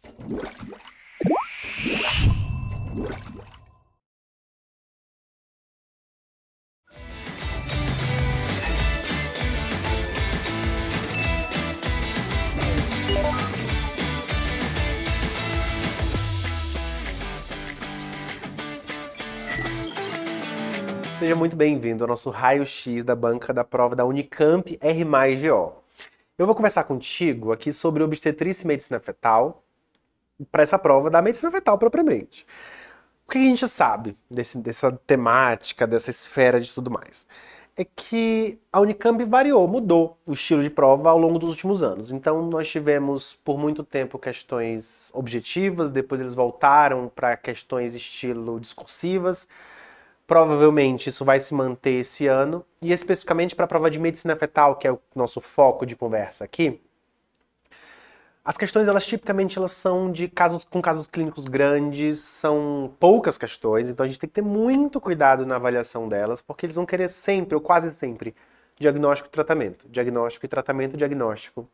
Seja muito bem-vindo ao nosso raio-x da banca da prova da Unicamp R+GO. Eu vou conversar contigo aqui sobre obstetrícia e medicina fetal, para essa prova da medicina fetal propriamente. O que a gente sabe dessa temática, dessa esfera de tudo mais? É que a Unicamp variou, mudou o estilo de prova ao longo dos últimos anos. Então nós tivemos por muito tempo questões objetivas, depois eles voltaram para questões estilo discursivas. Provavelmente isso vai se manter esse ano, e especificamente para a prova de medicina fetal, que é o nosso foco de conversa aqui, as questões, tipicamente são de casos clínicos grandes, são poucas questões, então a gente tem que ter muito cuidado na avaliação delas, porque eles vão querer sempre, ou quase sempre, diagnóstico e tratamento, diagnóstico e tratamento, diagnóstico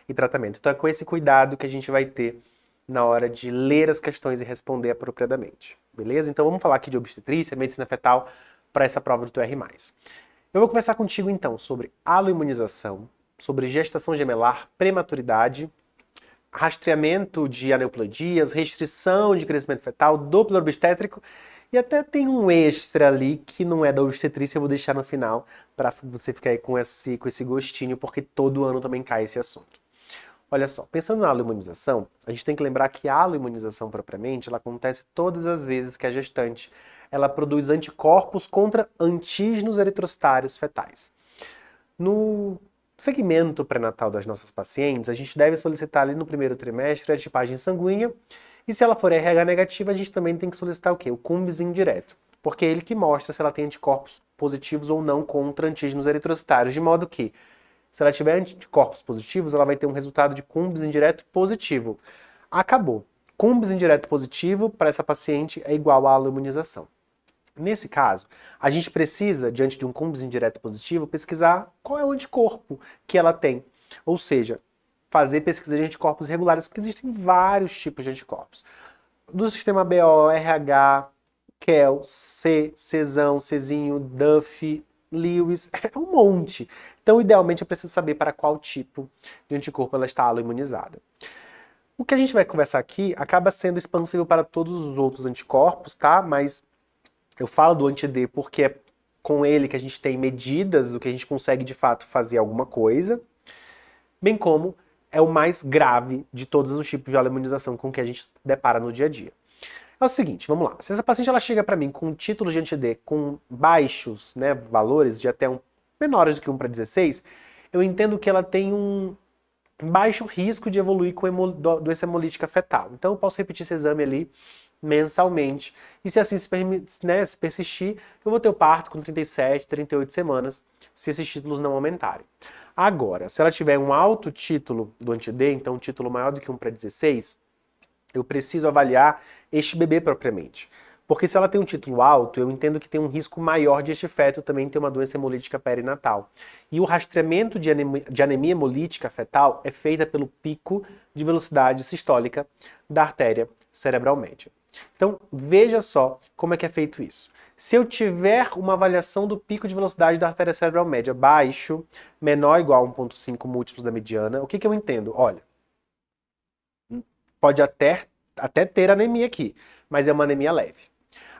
e tratamento. Então é com esse cuidado que a gente vai ter na hora de ler as questões e responder apropriadamente, beleza? Então vamos falar aqui de obstetrícia, medicina fetal, para essa prova do teu R+. Eu vou conversar contigo então sobre aloimunização, sobre gestação gemelar, prematuridade, rastreamento de aneuploidias, restrição de crescimento fetal, Doppler obstétrico, e até tem um extra ali que não é da obstetrícia, eu vou deixar no final para você ficar aí com esse gostinho, porque todo ano também cai esse assunto. Olha só, pensando na aloimunização, a gente tem que lembrar que a aloimunização propriamente, ela acontece todas as vezes que a gestante ela produz anticorpos contra antígenos eritrocitários fetais. No segmento pré-natal das nossas pacientes, a gente deve solicitar ali no primeiro trimestre a tipagem sanguínea, e se ela for RH negativa, a gente também tem que solicitar o quê? O CUMBS indireto, porque é ele que mostra se ela tem anticorpos positivos ou não contra antígenos eritrocitários, de modo que se ela tiver anticorpos positivos, ela vai ter um resultado de CUMBS indireto positivo. Acabou. CUMBS indireto positivo para essa paciente é igual à aloimunização. Nesse caso, a gente precisa, diante de um CUMBS indireto positivo, pesquisar qual é o anticorpo que ela tem. Ou seja, fazer pesquisa de anticorpos regulares, porque existem vários tipos de anticorpos. Do sistema BO, RH, KEL, C, Czão, Czinho, Duff, Lewis, é um monte. Então, idealmente, eu preciso saber para qual tipo de anticorpo ela está aloimunizada. O que a gente vai conversar aqui acaba sendo expansível para todos os outros anticorpos, tá? Mas eu falo do anti-D porque é com ele que a gente tem medidas do que a gente consegue, de fato, fazer alguma coisa, bem como é o mais grave de todos os tipos de aloimunização com que a gente depara no dia a dia. É o seguinte, vamos lá. Se essa paciente ela chega para mim com um título de anti-D com baixos, né, valores de até menores do que 1/16, eu entendo que ela tem um baixo risco de evoluir com doença hemolítica fetal. Então eu posso repetir esse exame ali mensalmente. E se assim se persistir, eu vou ter o parto com 37, 38 semanas, se esses títulos não aumentarem. Agora, se ela tiver um alto título do anti-D, então um título maior do que 1/16, eu preciso avaliar este bebê propriamente. Porque se ela tem um título alto, eu entendo que tem um risco maior de este feto também ter uma doença hemolítica perinatal. E o rastreamento de anemia hemolítica fetal é feita pelo pico de velocidade sistólica da artéria cerebral média. Então, veja só como é que é feito isso. Se eu tiver uma avaliação do pico de velocidade da artéria cerebral média baixo, menor ou igual a 1,5 múltiplos da mediana, o que eu entendo? Olha, pode até ter anemia aqui, mas é uma anemia leve.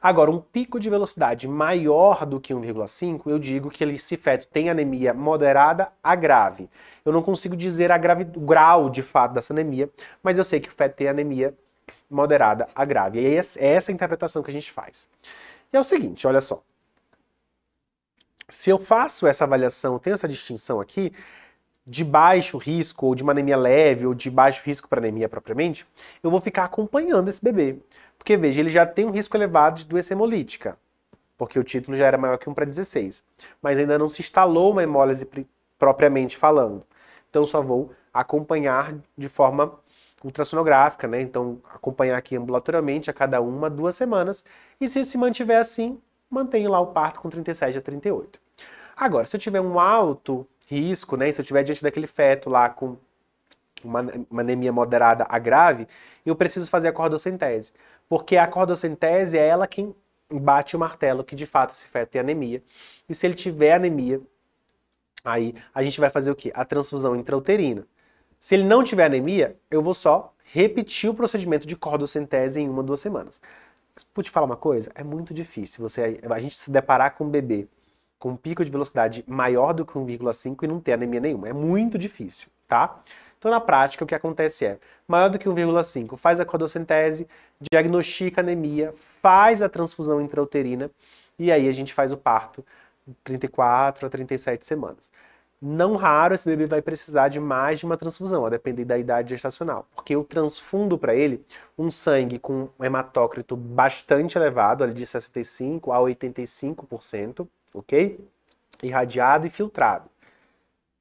Agora, um pico de velocidade maior do que 1,5, eu digo que esse feto tem anemia moderada a grave. Eu não consigo dizer o grau de fato dessa anemia, mas eu sei que o feto tem anemia moderada a grave. E é essa a interpretação que a gente faz. E é o seguinte, olha só. Se eu faço essa avaliação, tenho essa distinção aqui, de baixo risco, ou de uma anemia leve, ou de baixo risco para anemia propriamente, eu vou ficar acompanhando esse bebê. Porque, veja, ele já tem um risco elevado de doença hemolítica, porque o título já era maior que 1/16. Mas ainda não se instalou uma hemólise propriamente falando. Então, eu só vou acompanhar de forma ultrassonográfica, né? Então, acompanhar aqui ambulatorialmente a cada 1 a 2 semanas. E se se mantiver assim, mantenho lá o parto com 37 a 38. Agora, se eu tiver um alto risco, né? Se eu estiver diante daquele feto lá com uma anemia moderada a grave, eu preciso fazer a cordocentese. Porque a cordocentese é ela quem bate o martelo que de fato esse feto tem anemia. E se ele tiver anemia, aí a gente vai fazer o quê? A transfusão intrauterina. Se ele não tiver anemia, eu vou só repetir o procedimento de cordocentese em 1 ou 2 semanas. Vou te falar uma coisa, é muito difícil a gente se deparar com um bebê com um pico de velocidade maior do que 1,5 e não ter anemia nenhuma. É muito difícil, tá? Então, na prática, o que acontece é, maior do que 1,5, faz a cordocentese, diagnostica a anemia, faz a transfusão intrauterina e aí a gente faz o parto 34 a 37 semanas. Não raro esse bebê vai precisar de mais de uma transfusão, a depender da idade gestacional, porque eu transfundo para ele um sangue com um hematócrito bastante elevado, ali de 65 a 85%, ok? Irradiado e filtrado.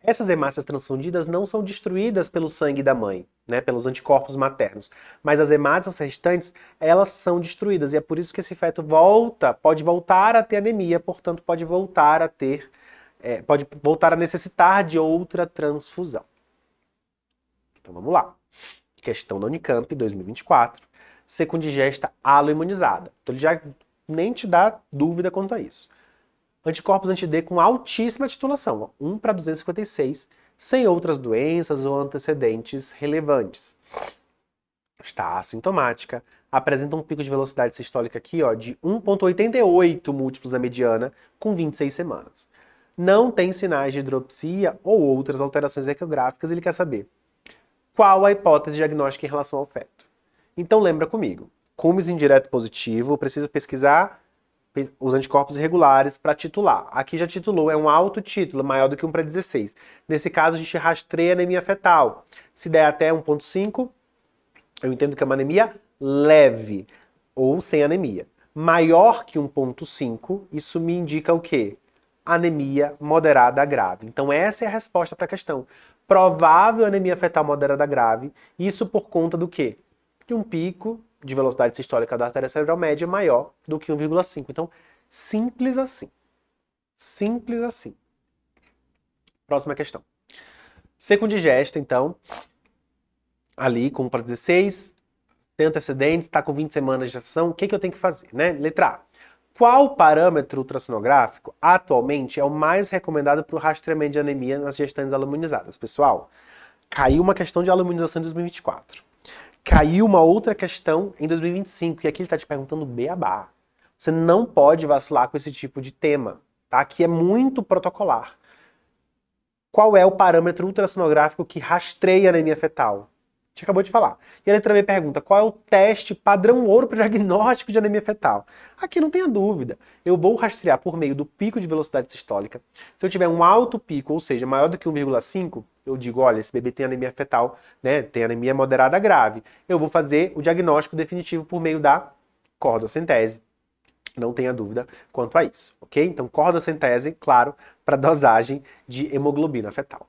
Essas hemácias transfundidas não são destruídas pelo sangue da mãe, né, pelos anticorpos maternos, mas as hemácias restantes, elas são destruídas, e é por isso que esse feto pode voltar a ter anemia, portanto pode voltar a necessitar de outra transfusão. Então vamos lá. Questão da Unicamp 2024. Secundigesta aloimunizada. Então ele já nem te dá dúvida quanto a isso. Anticorpos anti-D com altíssima titulação, 1 para 256, sem outras doenças ou antecedentes relevantes. Está assintomática, apresenta um pico de velocidade sistólica aqui, ó, de 1,88 múltiplos da mediana, com 26 semanas. Não tem sinais de hidropsia ou outras alterações ecoográficas, ele quer saber qual a hipótese diagnóstica em relação ao feto. Então lembra comigo, Cumes indireto positivo, eu preciso pesquisar os anticorpos irregulares para titular. Aqui já titulou, é um alto título, maior do que 1 para 16. Nesse caso, a gente rastreia a anemia fetal. Se der até 1,5, eu entendo que é uma anemia leve ou sem anemia. Maior que 1,5, isso me indica o quê? Anemia moderada grave. Então essa é a resposta para a questão. Provável anemia fetal moderada grave, isso por conta do quê? De um pico de velocidade sistólica da artéria cerebral média maior do que 1,5. Então, simples assim. Simples assim. Próxima questão. Secundigesta, então, ali com 1 para 16, tem antecedentes, está com 20 semanas de gestação, o que eu tenho que fazer, né? Letra A. Qual parâmetro ultrassonográfico atualmente é o mais recomendado para o rastreamento de anemia nas gestantes aluminizadas? Pessoal, caiu uma questão de aluminização em 2024. Caiu uma outra questão em 2025, e aqui ele está te perguntando beabá. Você não pode vacilar com esse tipo de tema, tá? Aqui é muito protocolar. Qual é o parâmetro ultrassonográfico que rastreia a anemia fetal? A gente acabou de falar. E a letra B pergunta, qual é o teste padrão ouro para diagnóstico de anemia fetal? Aqui não tenha dúvida. Eu vou rastrear por meio do pico de velocidade sistólica. Se eu tiver um alto pico, ou seja, maior do que 1,5, eu digo, olha, esse bebê tem anemia fetal, né, tem anemia moderada grave. Eu vou fazer o diagnóstico definitivo por meio da cordocentese. Não tenha dúvida quanto a isso, ok? Então, cordocentese, claro, para dosagem de hemoglobina fetal.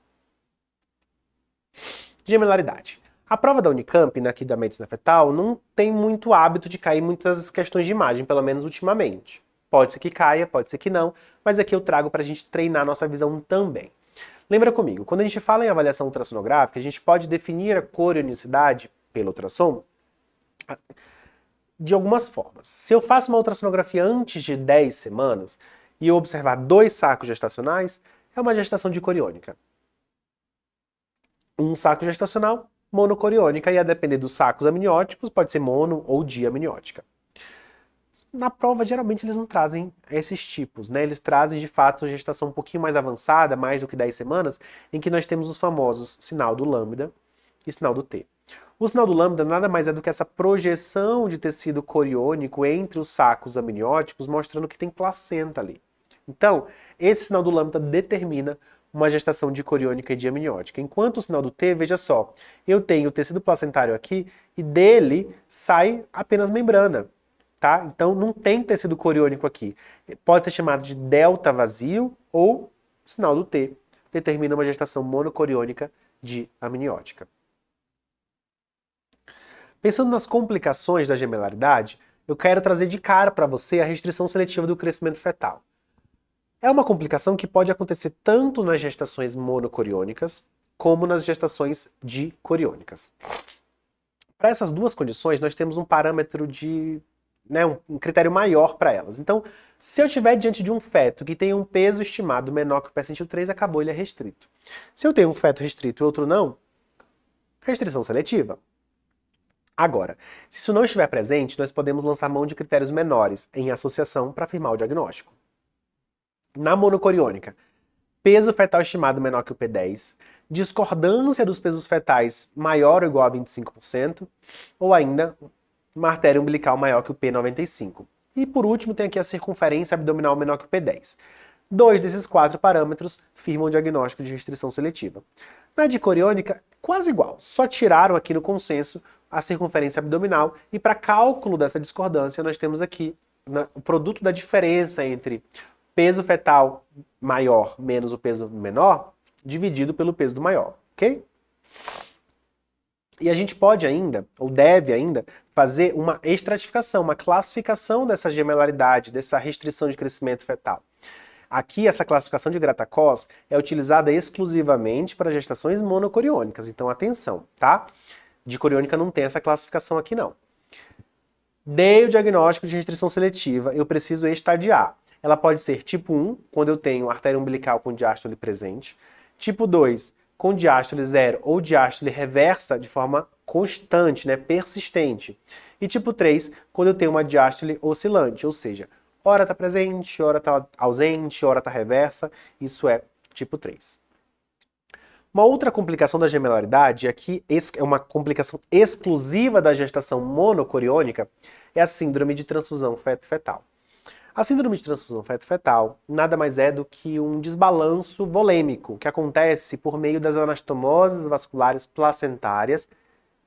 Gemelaridade. A prova da Unicamp, aqui da medicina fetal, não tem muito hábito de cair muitas questões de imagem, pelo menos ultimamente. Pode ser que caia, pode ser que não, mas aqui eu trago para a gente treinar nossa visão também. Lembra comigo, quando a gente fala em avaliação ultrassonográfica, a gente pode definir a corionicidade pelo ultrassom de algumas formas. Se eu faço uma ultrassonografia antes de 10 semanas e eu observar 2 sacos gestacionais, é uma gestação dicoriônica. Um saco gestacional, monocoriônica, e a depender dos sacos amnióticos, pode ser mono ou diamniótica. Na prova, geralmente, eles não trazem esses tipos, né? Eles trazem, de fato, gestação um pouquinho mais avançada, mais do que 10 semanas, em que nós temos os famosos sinal do lambda e sinal do T. O sinal do lambda nada mais é do que essa projeção de tecido coriônico entre os sacos amnióticos, mostrando que tem placenta ali. Então, esse sinal do lambda determina uma gestação dicoriônica e diamniótica. Enquanto o sinal do T, veja só, eu tenho o tecido placentário aqui e dele sai apenas membrana, tá? Então não tem tecido coriônico aqui. Pode ser chamado de delta vazio ou sinal do T. Determina uma gestação monocoriônica diamniótica. Pensando nas complicações da gemelaridade, eu quero trazer de cara para você a restrição seletiva do crescimento fetal. É uma complicação que pode acontecer tanto nas gestações monocoriônicas como nas gestações dicoriônicas. Para essas duas condições, nós temos um parâmetro de, né, um critério maior para elas. Então, se eu estiver diante de um feto que tem um peso estimado menor que o percentil 3, acabou, ele é restrito. Se eu tenho um feto restrito e outro não, restrição seletiva. Agora, se isso não estiver presente, nós podemos lançar mão de critérios menores em associação para afirmar o diagnóstico. Na monocoriônica, peso fetal estimado menor que o P10, discordância dos pesos fetais maior ou igual a 25%, ou ainda uma artéria umbilical maior que o P95. E por último, tem aqui a circunferência abdominal menor que o P10. 2 desses 4 parâmetros firmam o diagnóstico de restrição seletiva. Na dicoriônica, quase igual, só tiraram aqui no consenso a circunferência abdominal, e para cálculo dessa discordância nós temos aqui o produto da diferença entre peso fetal maior menos o peso menor, dividido pelo peso do maior, ok? E a gente pode ainda, ou deve ainda, fazer uma estratificação, uma classificação dessa gemelaridade, dessa restrição de crescimento fetal. Aqui, essa classificação de Grata-Cos é utilizada exclusivamente para gestações monocoriônicas, então atenção, tá? Dicoriônica não tem essa classificação aqui não. Dei o diagnóstico de restrição seletiva, eu preciso estadiar. Ela pode ser tipo 1, quando eu tenho artéria umbilical com diástole presente, tipo 2, com diástole zero ou diástole reversa de forma constante, né, persistente. E tipo 3, quando eu tenho uma diástole oscilante, ou seja, ora está presente, ora está ausente, ora está reversa, isso é tipo 3. Uma outra complicação da gemelaridade, aqui é uma complicação exclusiva da gestação monocoriônica, é a síndrome de transfusão feto-fetal. A síndrome de transfusão feto-fetal nada mais é do que um desbalanço volêmico que acontece por meio das anastomoses vasculares placentárias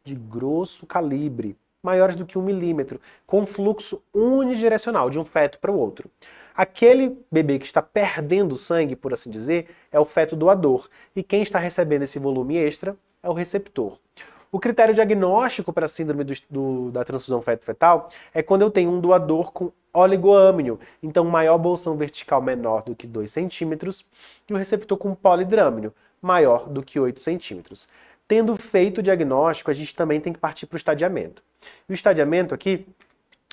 de grosso calibre, maiores do que 1 milímetro, com fluxo unidirecional de um feto para o outro. Aquele bebê que está perdendo sangue, por assim dizer, é o feto doador, e quem está recebendo esse volume extra é o receptor. O critério diagnóstico para a síndrome da transfusão feto-fetal é quando eu tenho um doador com oligoâmnio, então maior bolsão vertical menor do que 2 centímetros, e o receptor com polidrâmino, maior do que 8 centímetros. Tendo feito o diagnóstico, a gente também tem que partir para o estadiamento. E o estadiamento aqui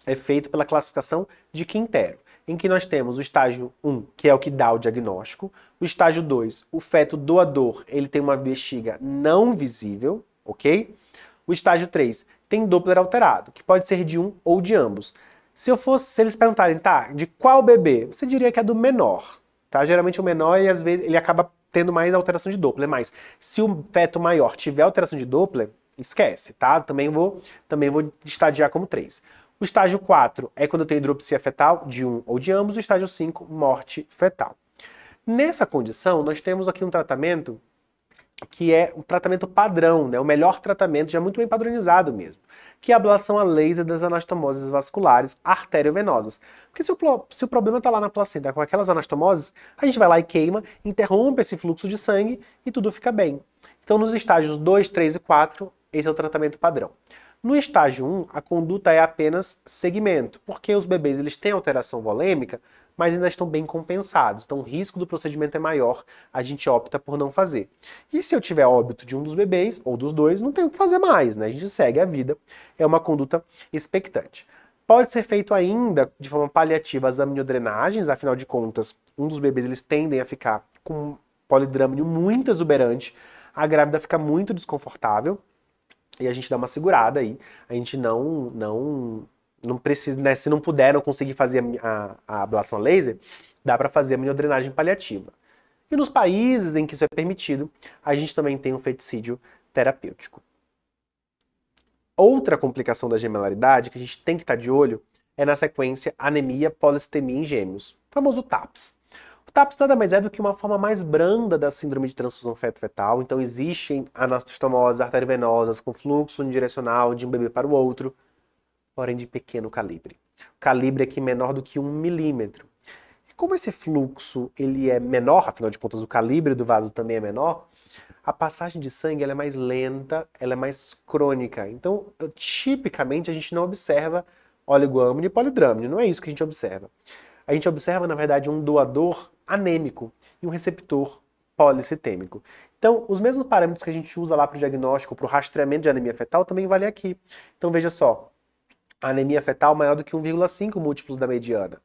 é feito pela classificação de Quintero, em que nós temos o estágio 1, que é o que dá o diagnóstico, o estágio 2, o feto doador, ele tem uma bexiga não visível, ok? O estágio 3 tem Doppler alterado, que pode ser de um ou de ambos. Se eles perguntarem, tá, de qual bebê? Você diria que é do menor, tá? Geralmente o menor, às vezes, ele acaba tendo mais alteração de Doppler, mas se o feto maior tiver alteração de Doppler, esquece, tá? Também vou estadiar como 3. O estágio 4 é quando eu tenho hidropsia fetal, de um ou de ambos. O estágio 5, morte fetal. Nessa condição, nós temos aqui um tratamento que é um tratamento padrão, né? O melhor tratamento, já muito bem padronizado mesmo, que é a ablação a laser das anastomoses vasculares arteriovenosas. Porque se o problema está lá na placenta com aquelas anastomoses, a gente vai lá e queima, interrompe esse fluxo de sangue e tudo fica bem. Então, nos estágios 2, 3 e 4, esse é o tratamento padrão. No estágio 1, a conduta é apenas segmento, porque os bebês eles têm alteração volêmica, mas ainda estão bem compensados. Então o risco do procedimento é maior, a gente opta por não fazer. E se eu tiver óbito de um dos bebês, ou dos dois, não tem o que fazer mais, né? A gente segue a vida, é uma conduta expectante. Pode ser feito ainda de forma paliativa as amniodrenagens, afinal de contas, um dos bebês eles tendem a ficar com polidrâmino muito exuberante, a grávida fica muito desconfortável, e a gente dá uma segurada aí, a gente não precisa, né, se não puder, não conseguir fazer a ablação a laser, dá para fazer a amniodrenagem paliativa. E nos países em que isso é permitido, a gente também tem um feticídio terapêutico. Outra complicação da gemelaridade que a gente tem que estar de olho é na sequência anemia polistemia em gêmeos, o famoso TAPS. O TAPS nada mais é do que uma forma mais branda da síndrome de transfusão feto-fetal, então existem anastomoses arteriovenosas com fluxo unidirecional de um bebê para o outro, porém de pequeno calibre. O calibre aqui menor do que 1 milímetro. E como esse fluxo ele é menor, afinal de contas o calibre do vaso também é menor, a passagem de sangue ela é mais lenta, ela é mais crônica. Então, tipicamente, a gente não observa oligoâmino e polidrâmino, não é isso que a gente observa. A gente observa, na verdade, um doador anêmico e um receptor policitêmico. Então, os mesmos parâmetros que a gente usa lá para o diagnóstico, para o rastreamento de anemia fetal, também valem aqui. Então, veja só, a anemia fetal maior do que 1,5 múltiplos da mediana.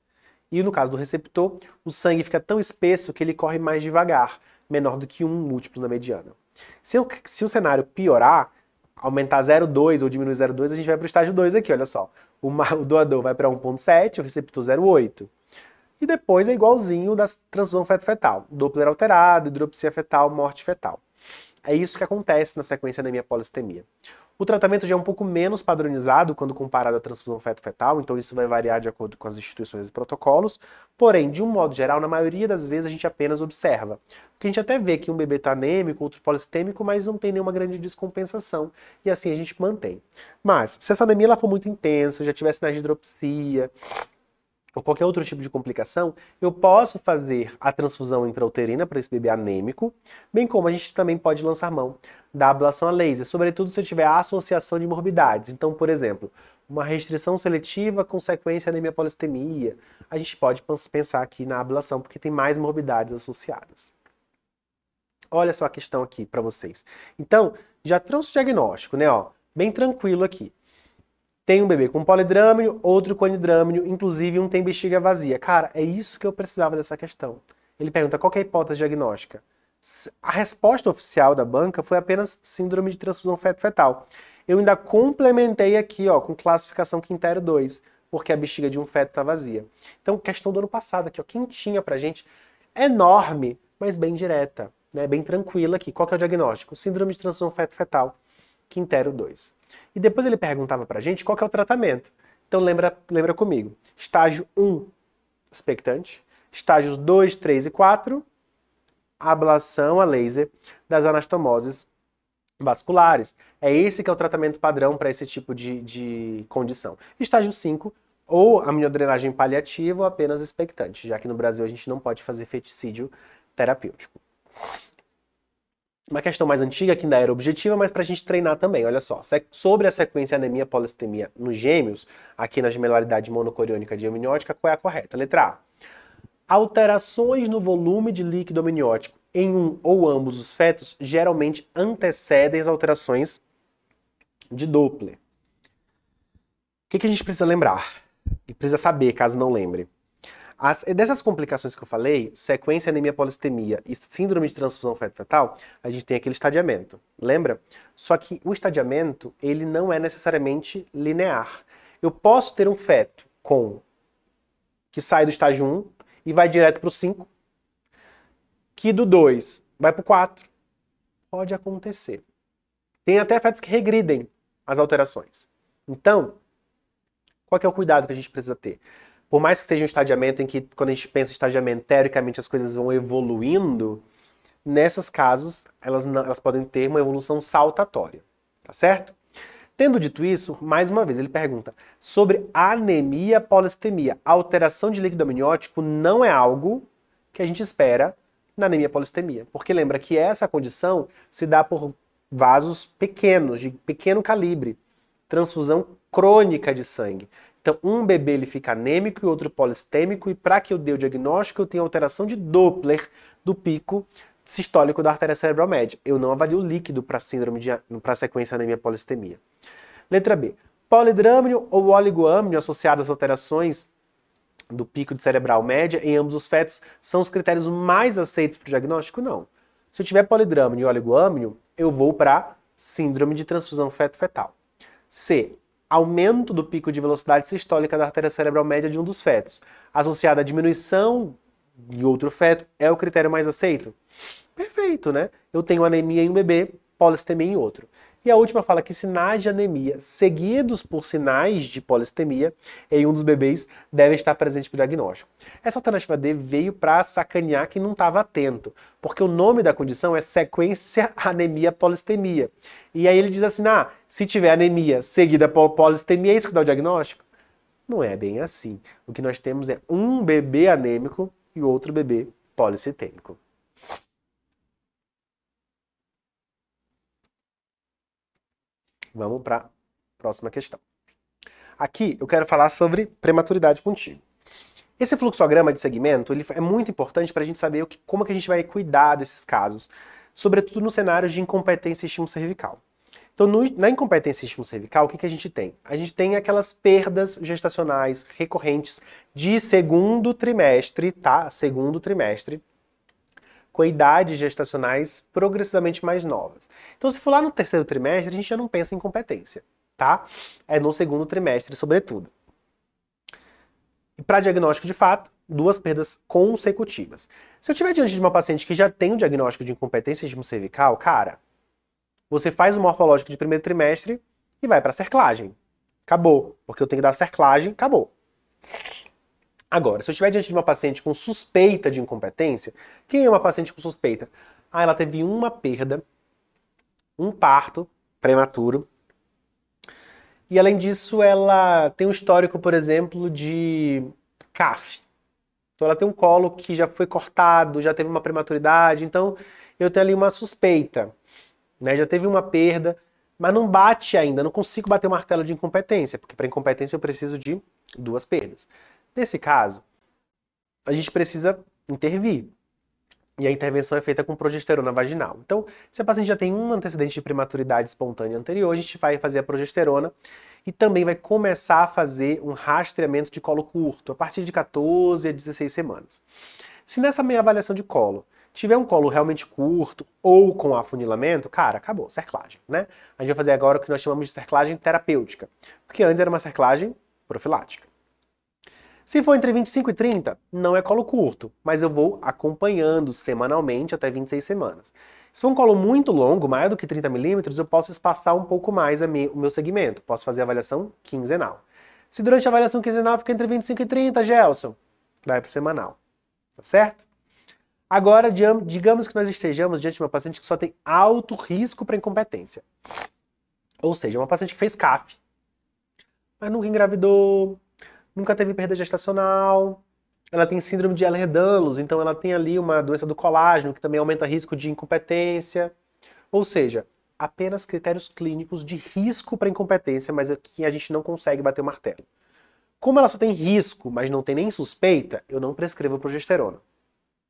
E no caso do receptor, o sangue fica tão espesso que ele corre mais devagar, menor do que 1 múltiplo da mediana. Se o cenário piorar, aumentar 0,2 ou diminuir 0,2, a gente vai para o estágio 2 aqui, olha só. O doador vai para 1,7, o receptor 0,8. E depois é igualzinho da transfusão feto-fetal. Doppler alterado, hidropsia fetal, morte fetal. É isso que acontece na sequência anemia polistemia. O tratamento já é um pouco menos padronizado quando comparado à transfusão feto-fetal, então isso vai variar de acordo com as instituições e protocolos. Porém, de um modo geral, na maioria das vezes a gente apenas observa. Porque a gente até vê que um bebê está anêmico, outro polistêmico, mas não tem nenhuma grande descompensação. E assim a gente mantém. Mas, se essa anemia ela for muito intensa, já tiver sinais de hidropsia, ou qualquer outro tipo de complicação, eu posso fazer a transfusão intrauterina para esse bebê anêmico, bem como a gente também pode lançar mão da ablação a laser, sobretudo se eu tiver associação de morbidades. Então, por exemplo, uma restrição seletiva com sequência anemia polistemia, a gente pode pensar aqui na ablação, porque tem mais morbidades associadas. Olha só a questão aqui para vocês. Então, já trouxe o diagnóstico, né? Ó, bem tranquilo aqui. Tem um bebê com polidrâmino, outro com anidrâmino, inclusive um tem bexiga vazia. Cara, é isso que eu precisava dessa questão. Ele pergunta qual que é a hipótese diagnóstica. A resposta oficial da banca foi apenas síndrome de transfusão feto-fetal. Eu ainda complementei aqui, ó, com classificação Quintero 2, porque a bexiga de um feto está vazia. Então, questão do ano passado aqui, ó, quentinha pra gente, enorme, mas bem direta, né, bem tranquila aqui. Qual que é o diagnóstico? Síndrome de transfusão feto-fetal, Quintero 2. E depois ele perguntava pra gente qual que é o tratamento. Então lembra comigo. Estágio 1, expectante. Estágios 2, 3 e 4, ablação a laser das anastomoses vasculares. É esse que é o tratamento padrão para esse tipo de condição. Estágio 5, ou amniodrenagem paliativa ou apenas expectante, já que no Brasil a gente não pode fazer feticídio terapêutico. Uma questão mais antiga, que ainda era objetiva, mas para a gente treinar também, olha só. Sobre a sequência anemia polistemia nos gêmeos, aqui na gemelaridade monocoriônica de amniótica, qual é a correta? Letra A. Alterações no volume de líquido amniótico em um ou ambos os fetos geralmente antecedem as alterações de Doppler. O que a gente precisa lembrar? E precisa saber, caso não lembre. Dessas complicações que eu falei, sequência anemia polistemia e síndrome de transfusão feto-fetal, a gente tem aquele estadiamento, lembra? Só que o estadiamento, ele não é necessariamente linear. Eu posso ter um feto que sai do estágio 1 e vai direto para o 5, que do 2 vai para o 4. Pode acontecer. Tem até fetos que regridem as alterações. Então, qual que é o cuidado que a gente precisa ter? Por mais que seja um estadiamento em que, quando a gente pensa em estadiamento, teoricamente as coisas vão evoluindo, nesses casos, elas podem ter uma evolução saltatória, tá certo? Tendo dito isso, mais uma vez, ele pergunta sobre anemia polistemia. A alteração de líquido amniótico não é algo que a gente espera na anemia polistemia, porque lembra que essa condição se dá por vasos pequenos, de pequeno calibre, transfusão crônica de sangue. Então, um bebê ele fica anêmico e outro polistêmico, e para que eu dê o diagnóstico, eu tenho alteração de Doppler do pico sistólico da artéria cerebral média. Eu não avalio o líquido para para sequência anemia polistemia. Letra B. Polidrâmino ou oligoâmnio associados às alterações do pico de cerebral média em ambos os fetos são os critérios mais aceitos para o diagnóstico? Não. Se eu tiver polidrâmino e oligoâmnio, eu vou para síndrome de transfusão feto-fetal. C. Aumento do pico de velocidade sistólica da artéria cerebral média de um dos fetos, associada à diminuição de outro feto, é o critério mais aceito? Perfeito, né? Eu tenho anemia em um bebê, polistemia em outro. E a última fala que sinais de anemia seguidos por sinais de polistemia em um dos bebês devem estar presentes para o diagnóstico. Essa alternativa D veio para sacanear quem não estava atento, porque o nome da condição é sequência anemia polistemia. E aí ele diz assim, se tiver anemia seguida por polistemia, é isso que dá o diagnóstico? Não é bem assim. O que nós temos é um bebê anêmico e outro bebê policitêmico. Vamos para a próxima questão. Aqui eu quero falar sobre prematuridade contigo. Esse fluxograma de segmento ele é muito importante para a gente saber como que a gente vai cuidar desses casos, sobretudo nos cenários de incompetência e estímulo cervical. Então, na incompetência e estímulo cervical, o que a gente tem? A gente tem aquelas perdas gestacionais recorrentes de segundo trimestre, tá? Segundo trimestre, com idades gestacionais progressivamente mais novas. Então, se for lá no terceiro trimestre, a gente já não pensa em incompetência, tá? É no segundo trimestre, sobretudo. E para diagnóstico de fato, 2 perdas consecutivas. Se eu estiver diante de uma paciente que já tem um diagnóstico de incompetência estímulo cervical, cara, você faz o morfológico de primeiro trimestre e vai para a cerclagem. Acabou. Porque eu tenho que dar cerclagem, acabou. Agora, se eu estiver diante de uma paciente com suspeita de incompetência, quem é uma paciente com suspeita? Ah, ela teve uma perda, um parto prematuro, e além disso ela tem um histórico, por exemplo, de CAF. Então ela tem um colo que já foi cortado, já teve uma prematuridade, então eu tenho ali uma suspeita. Né, já teve uma perda, mas não bate ainda, não consigo bater o martelo de incompetência, porque para incompetência eu preciso de 2 perdas. Nesse caso, a gente precisa intervir. E a intervenção é feita com progesterona vaginal. Então, se a paciente já tem um antecedente de prematuridade espontânea anterior, a gente vai fazer a progesterona e também vai começar a fazer um rastreamento de colo curto, a partir de 14 a 16 semanas. Se nessa meia avaliação de colo tiver um colo realmente curto ou com afunilamento, cara, acabou, cerclagem, né? A gente vai fazer agora o que nós chamamos de cerclagem terapêutica, porque antes era uma cerclagem profilática. Se for entre 25 e 30, não é colo curto, mas eu vou acompanhando semanalmente até 26 semanas. Se for um colo muito longo, maior do que 30 milímetros, eu posso espaçar um pouco mais o meu segmento, posso fazer a avaliação quinzenal. Se durante a avaliação quinzenal fica entre 25 e 30, Gelson, vai para semanal, tá certo? Agora, digamos que nós estejamos diante de uma paciente que só tem alto risco para incompetência. Ou seja, uma paciente que fez CAF, mas nunca engravidou, nunca teve perda gestacional, ela tem síndrome de Ehlers-Danlos, então ela tem ali uma doença do colágeno, que também aumenta o risco de incompetência. Ou seja, apenas critérios clínicos de risco para incompetência, mas que a gente não consegue bater o martelo. Como ela só tem risco, mas não tem nem suspeita, eu não prescrevo progesterona.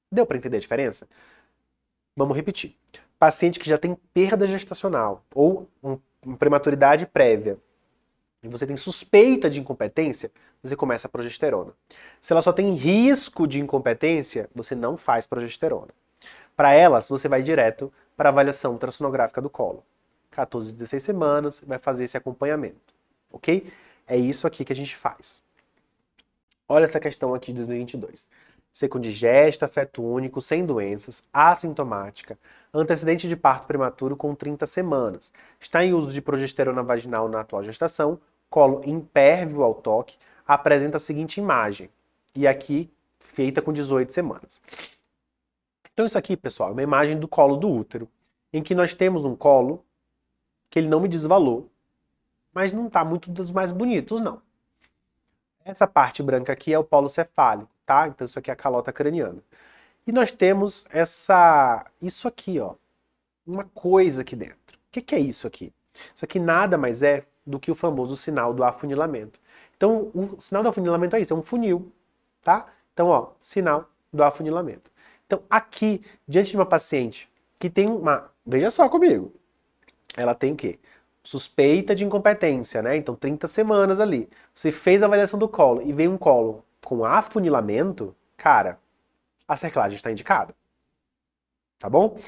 Deu para entender a diferença? Vamos repetir. Paciente que já tem perda gestacional ou uma prematuridade prévia e você tem suspeita de incompetência, você começa a progesterona. Se ela só tem risco de incompetência, você não faz progesterona. Para elas, você vai direto para a avaliação ultrassonográfica do colo. 14, 16 semanas, vai fazer esse acompanhamento. Ok? É isso aqui que a gente faz. Olha essa questão aqui de 2022. Secundigesta, feto único, sem doenças, assintomática, antecedente de parto prematuro com 30 semanas. Está em uso de progesterona vaginal na atual gestação, colo impérvio ao toque, apresenta a seguinte imagem. E aqui, feita com 18 semanas. Então isso aqui, pessoal, é uma imagem do colo do útero, em que nós temos um colo que ele não me diz valor, mas não está muito dos mais bonitos, não. Essa parte branca aqui é o polo cefálico, tá? Então isso aqui é a calota craniana. E nós temos isso aqui, ó, uma coisa aqui dentro. O que é isso aqui? Isso aqui nada mais é do que o famoso sinal do afunilamento. Então o sinal do afunilamento é isso, é um funil, tá? Então, ó, sinal do afunilamento. Então aqui, diante de uma paciente que tem veja só comigo, ela tem o quê? Suspeita de incompetência, né? Então 30 semanas ali. Você fez a avaliação do colo e veio um colo com afunilamento, cara, a cerclagem está indicada. Tá bom?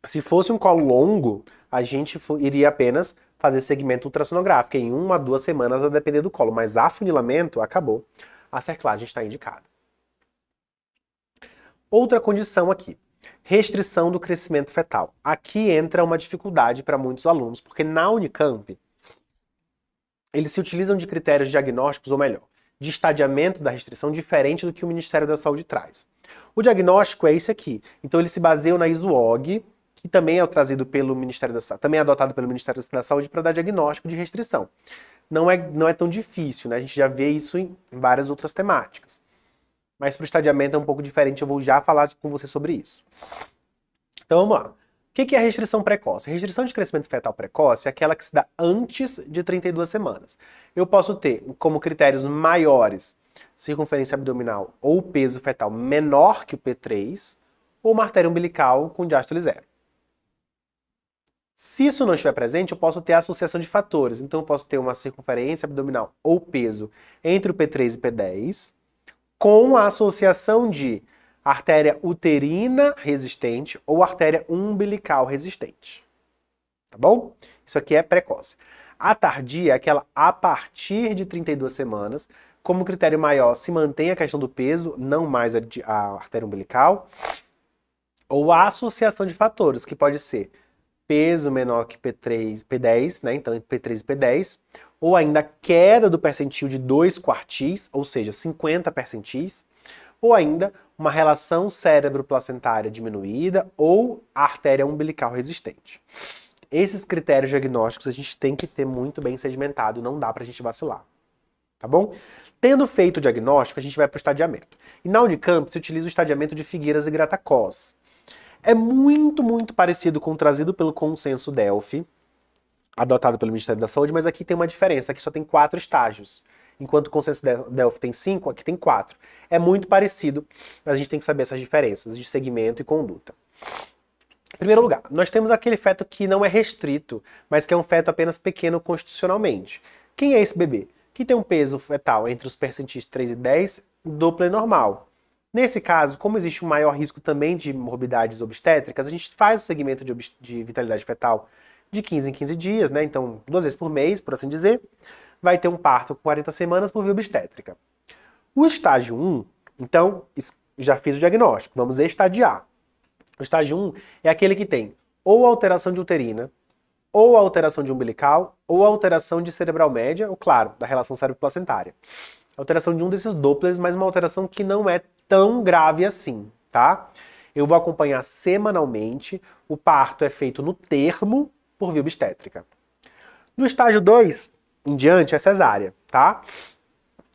Se fosse um colo longo, a gente iria apenas fazer segmento ultrassonográfico em 1 a 2 semanas a depender do colo, mas afunilamento, acabou. A cerclagem está indicada. Outra condição aqui. Restrição do crescimento fetal. Aqui entra uma dificuldade para muitos alunos, porque na Unicamp eles se utilizam de critérios diagnósticos, ou melhor, de estadiamento da restrição diferente do que o Ministério da Saúde traz. O diagnóstico é esse aqui. Então eles se baseiam na ISUOG, que também é trazido pelo Ministério da Saúde, também é adotado pelo Ministério da Saúde para dar diagnóstico de restrição. Não é tão difícil, né? A gente já vê isso em várias outras temáticas. Mas para o estadiamento é um pouco diferente, eu vou já falar com você sobre isso. Então vamos lá. O que é a restrição precoce? A restrição de crescimento fetal precoce é aquela que se dá antes de 32 semanas. Eu posso ter como critérios maiores circunferência abdominal ou peso fetal menor que o P3, ou uma artéria umbilical com diástole zero. Se isso não estiver presente, eu posso ter a associação de fatores. Então, eu posso ter uma circunferência abdominal ou peso entre o P3 e o P10, com a associação de artéria uterina resistente ou artéria umbilical resistente. Tá bom? Isso aqui é precoce. A tardia é aquela a partir de 32 semanas. Como critério maior, se mantém a questão do peso, não mais a artéria umbilical, ou a associação de fatores, que pode ser peso menor que P10, né? Então entre P3 e P10, ou ainda queda do percentil de 2 quartis, ou seja, 50 percentis, ou ainda uma relação cérebro-placentária diminuída ou artéria umbilical resistente. Esses critérios diagnósticos a gente tem que ter muito bem sedimentado, não dá pra gente vacilar, tá bom? Tendo feito o diagnóstico, a gente vai para o estadiamento. E na Unicamp se utiliza o estadiamento de Figueiras e Grata-Cós. É muito parecido com o trazido pelo Consenso Delphi, adotado pelo Ministério da Saúde, mas aqui tem uma diferença, aqui só tem 4 estágios. Enquanto o Consenso Delphi tem 5, aqui tem 4. É muito parecido, mas a gente tem que saber essas diferenças de segmento e conduta. Em primeiro lugar, nós temos aquele feto que não é restrito, mas que é um feto apenas pequeno constitucionalmente. Quem é esse bebê? Que tem um peso fetal entre os percentis 3 e 10, Doppler normal. Nesse caso, como existe um maior risco também de morbidades obstétricas, a gente faz o segmento de vitalidade fetal de 15 em 15 dias, né? Então, 2 vezes por mês, por assim dizer, vai ter um parto com 40 semanas por via obstétrica. O estágio 1, então, já fiz o diagnóstico, vamos estadiar. O estágio 1 é aquele que tem ou alteração de uterina, ou alteração de umbilical, ou alteração de cerebral média, ou claro, da relação cérebro-placentária. Alteração de um desses Dopplers, mas uma alteração que não é tão grave assim, tá? Eu vou acompanhar semanalmente, o parto é feito no termo por via obstétrica. No estágio 2, em diante, é cesárea, tá?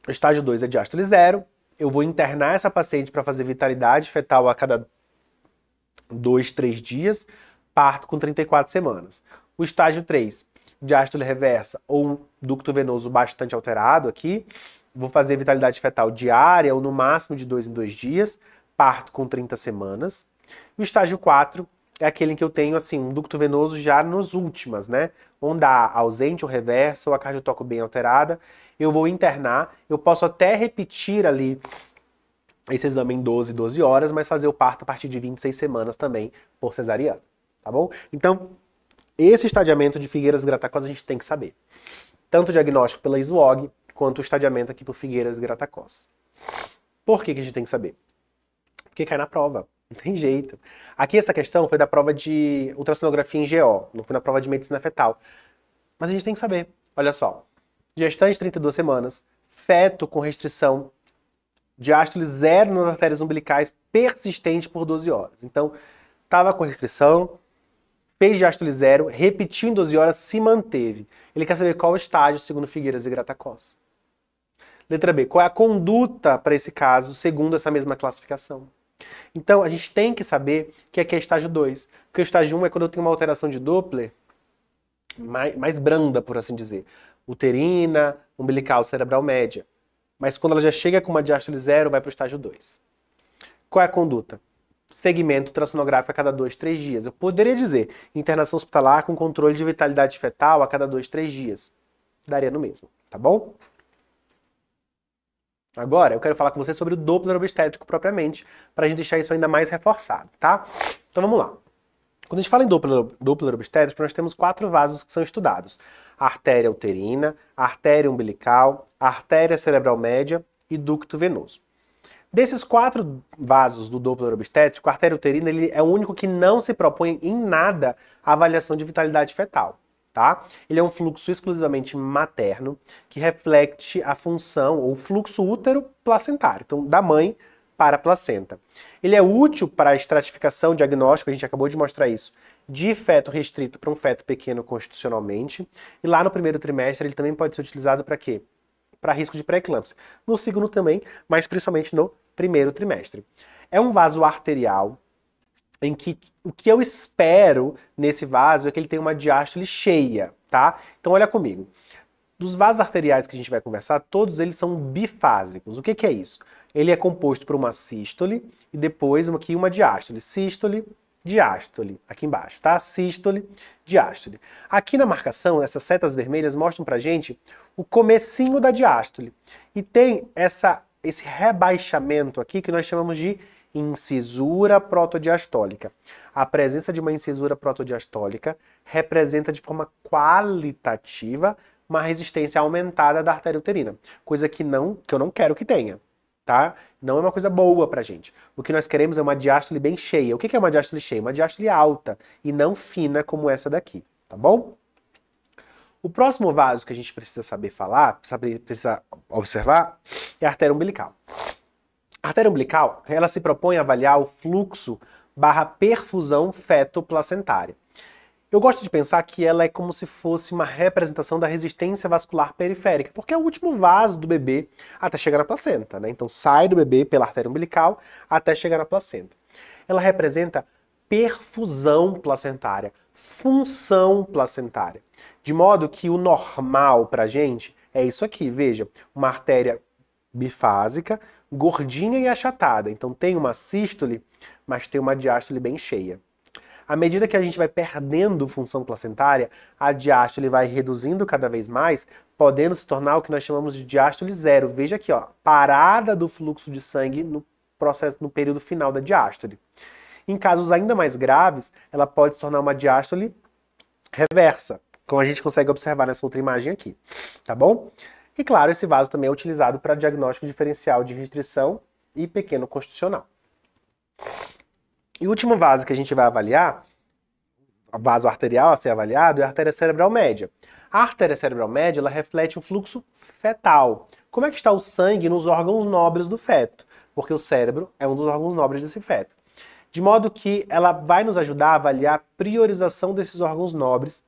O estágio 2 é diástole zero, eu vou internar essa paciente para fazer vitalidade fetal a cada 2, 3 dias, parto com 34 semanas. O estágio 3, diástole reversa ou um ducto venoso bastante alterado aqui, vou fazer vitalidade fetal diária ou no máximo de 2 em 2 dias, parto com 30 semanas. E o estágio 4 é aquele em que eu tenho assim, um ducto venoso já nos últimas, né? Onda ausente ou reversa ou a cardiotoco bem alterada. Eu vou internar, eu posso até repetir ali esse exame em 12 horas, mas fazer o parto a partir de 26 semanas também por cesariana, tá bom? Então, esse estadiamento de Figueiras e Grata-Cós a gente tem que saber. Tanto o diagnóstico pela ISWOG, quanto o estadiamento aqui por Figueiras e Grata-Cós. Por que a gente tem que saber? Porque cai na prova, não tem jeito. Aqui essa questão foi da prova de ultrassonografia em GO, não foi na prova de medicina fetal. Mas a gente tem que saber, olha só. Gestante de 32 semanas, feto com restrição, diástole zero nas artérias umbilicais, persistente por 12 horas. Então, estava com restrição, fez diástole zero, repetiu em 12 horas, se manteve. Ele quer saber qual o estágio segundo Figueiras e Grata-Cós. Letra B, qual é a conduta para esse caso segundo essa mesma classificação? Então, a gente tem que saber que aqui é estágio 2. Porque o estágio 1 é quando eu tenho uma alteração de Doppler mais branda, por assim dizer. Uterina, umbilical, cerebral média. Mas quando ela já chega com uma diástole zero, vai para o estágio 2. Qual é a conduta? Segmento ultrassonográfico a cada 2, 3 dias. Eu poderia dizer internação hospitalar com controle de vitalidade fetal a cada 2, 3 dias. Daria no mesmo, tá bom? Agora, eu quero falar com você sobre o Doppler obstétrico propriamente, para a gente deixar isso ainda mais reforçado, tá? Então vamos lá. Quando a gente fala em Doppler obstétrico, nós temos 4 vasos que são estudados. A artéria uterina, a artéria umbilical, a artéria cerebral média e ducto venoso. Desses 4 vasos do Doppler obstétrico, a artéria uterina ele é o único que não se propõe em nada a avaliação de vitalidade fetal. Tá? Ele é um fluxo exclusivamente materno que reflete a função ou fluxo útero-placentário, então da mãe para a placenta. Ele é útil para a estratificação diagnóstica, a gente acabou de mostrar isso, de feto restrito para um feto pequeno constitucionalmente. E lá no primeiro trimestre ele também pode ser utilizado para quê? Para risco de pré-eclâmpsia. No segundo também, mas principalmente no primeiro trimestre. É um vaso arterial em que o que eu espero nesse vaso é que ele tenha uma diástole cheia, tá? Então olha comigo. Dos vasos arteriais que a gente vai conversar, todos eles são bifásicos. O que que é isso? Ele é composto por uma sístole e depois aqui uma diástole. Sístole, diástole, aqui embaixo, tá? Sístole, diástole. Aqui na marcação, essas setas vermelhas mostram pra gente o comecinho da diástole. E tem esse rebaixamento aqui que nós chamamos de incisura protodiastólica. A presença de uma incisura protodiastólica representa de forma qualitativa uma resistência aumentada da artéria uterina, coisa que eu não quero que tenha, tá? Não é uma coisa boa pra gente. O que nós queremos é uma diástole bem cheia. O que é uma diástole cheia? Uma diástole alta e não fina como essa daqui, tá bom? O próximo vaso que a gente precisa saber falar, precisa observar, é a artéria umbilical. A artéria umbilical, ela se propõe a avaliar o fluxo barra perfusão feto-placentária. Eu gosto de pensar que ela é como se fosse uma representação da resistência vascular periférica, porque é o último vaso do bebê até chegar na placenta, né? Então sai do bebê pela artéria umbilical até chegar na placenta. Ela representa perfusão placentária, função placentária. De modo que o normal pra gente é isso aqui, veja, uma artéria bifásica, gordinha e achatada. Então tem uma sístole, mas tem uma diástole bem cheia. À medida que a gente vai perdendo função placentária, a diástole vai reduzindo cada vez mais, podendo se tornar o que nós chamamos de diástole zero. Veja aqui, ó, parada do fluxo de sangue no período final da diástole. Em casos ainda mais graves, ela pode se tornar uma diástole reversa, como a gente consegue observar nessa outra imagem aqui, tá bom? E claro, esse vaso também é utilizado para diagnóstico diferencial de restrição e pequeno constitucional. E o último vaso que a gente vai avaliar, o vaso arterial a ser avaliado, é a artéria cerebral média. A artéria cerebral média, ela reflete o fluxo fetal. Como é que está o sangue nos órgãos nobres do feto? Porque o cérebro é um dos órgãos nobres desse feto. De modo que ela vai nos ajudar a avaliar a priorização desses órgãos nobres,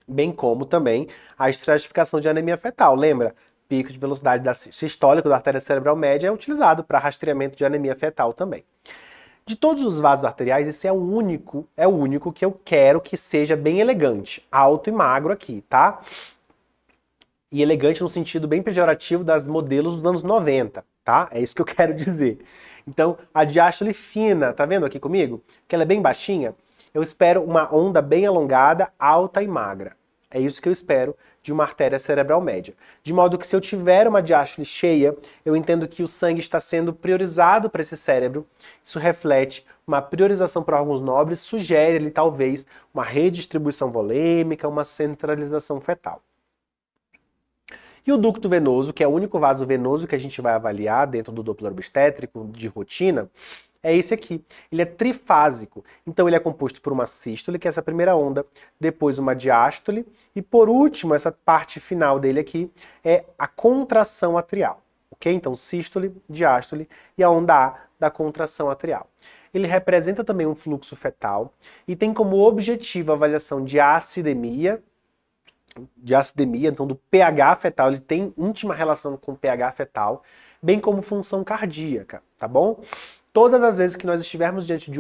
bem como também a estratificação de anemia fetal. Lembra? Pico de velocidade sistólica da artéria cerebral média é utilizado para rastreamento de anemia fetal também. De todos os vasos arteriais, esse é o único que eu quero que seja bem elegante, alto e magro aqui, tá? E elegante no sentido bem pejorativo das modelos dos anos 90, tá? É isso que eu quero dizer. Então, a diástole fina, tá vendo aqui comigo? Que ela é bem baixinha. Eu espero uma onda bem alongada, alta e magra. É isso que eu espero de uma artéria cerebral média. De modo que se eu tiver uma diástole cheia, eu entendo que o sangue está sendo priorizado para esse cérebro. Isso reflete uma priorização para órgãos nobres, sugere ali talvez uma redistribuição volêmica, uma centralização fetal. E o ducto venoso, que é o único vaso venoso que a gente vai avaliar dentro do Doppler obstétrico de rotina, é esse aqui. Ele é trifásico, então ele é composto por uma sístole, que é essa primeira onda, depois uma diástole, e por último, essa parte final dele aqui, é a contração atrial. Ok? Então sístole, diástole e a onda A da contração atrial. Ele representa também um fluxo fetal e tem como objetivo a avaliação de acidemia, então do pH fetal, ele tem íntima relação com o pH fetal, bem como função cardíaca, tá bom? Todas as vezes que nós estivermos diante de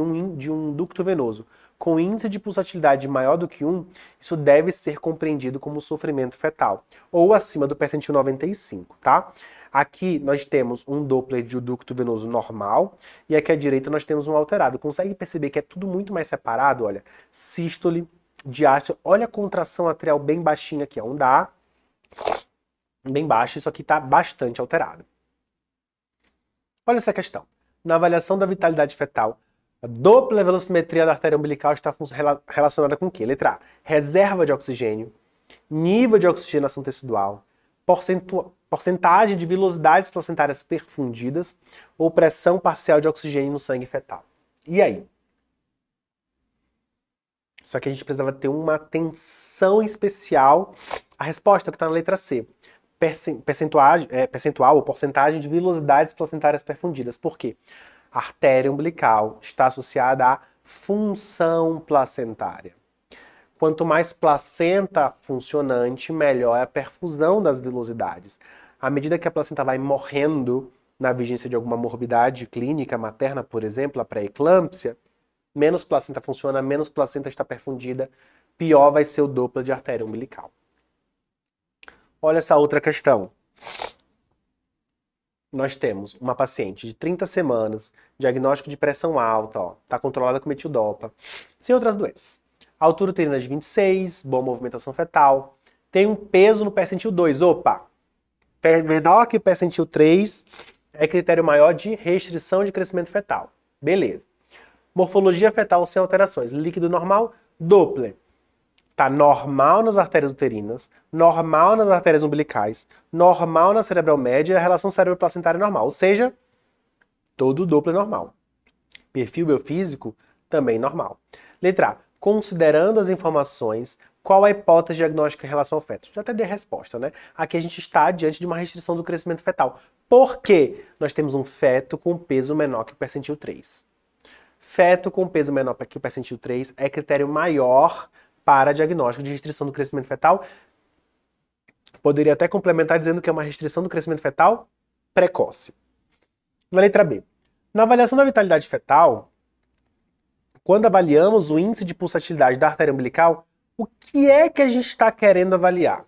um ducto venoso com índice de pulsatilidade maior do que 1, isso deve ser compreendido como sofrimento fetal, ou acima do percentil 95, tá? Aqui nós temos um Doppler de ducto venoso normal, e aqui à direita nós temos um alterado. Consegue perceber que é tudo muito mais separado? Olha, sístole, diástole, olha a contração atrial bem baixinha aqui, onda A, bem baixa, isso aqui está bastante alterado. Olha essa questão. Na avaliação da vitalidade fetal, a Doppler velocimetria da artéria umbilical está relacionada com o quê? Letra A, reserva de oxigênio, nível de oxigenação tecidual, porcentagem de vilosidades placentárias perfundidas ou pressão parcial de oxigênio no sangue fetal. E aí? Só que a gente precisava ter uma atenção especial à resposta que está na letra C. Percentual ou porcentagem de vilosidades placentárias perfundidas. Por quê? A artéria umbilical está associada à função placentária. Quanto mais placenta funcionante, melhor é a perfusão das vilosidades. À medida que a placenta vai morrendo na vigência de alguma morbidade clínica materna, por exemplo, a pré-eclâmpsia, menos placenta funciona, menos placenta está perfundida, pior vai ser o Doppler de artéria umbilical. Olha essa outra questão. Nós temos uma paciente de 30 semanas, diagnóstico de pressão alta, ó, tá controlada com metildopa, sem outras doenças. Altura uterina de 26, boa movimentação fetal, tem um peso no percentil 2. Opa! Menor que percentil 3 é critério maior de restrição de crescimento fetal. Beleza. Morfologia fetal sem alterações. Líquido normal, Doppler. Tá normal nas artérias uterinas, normal nas artérias umbilicais, normal na cerebral média e a relação cérebro-placentária normal. Ou seja, todo o Doppler normal. Perfil biofísico, também normal. Letra A. Considerando as informações, qual a hipótese diagnóstica em relação ao feto? Já até dei a resposta, né? Aqui a gente está diante de uma restrição do crescimento fetal. Por quê? Nós temos um feto com peso menor que o percentil 3. Feto com peso menor que o percentil 3 é critério maior para diagnóstico de restrição do crescimento fetal. Poderia até complementar dizendo que é uma restrição do crescimento fetal precoce. Na letra B. Na avaliação da vitalidade fetal, quando avaliamos o índice de pulsatilidade da artéria umbilical, o que é que a gente está querendo avaliar?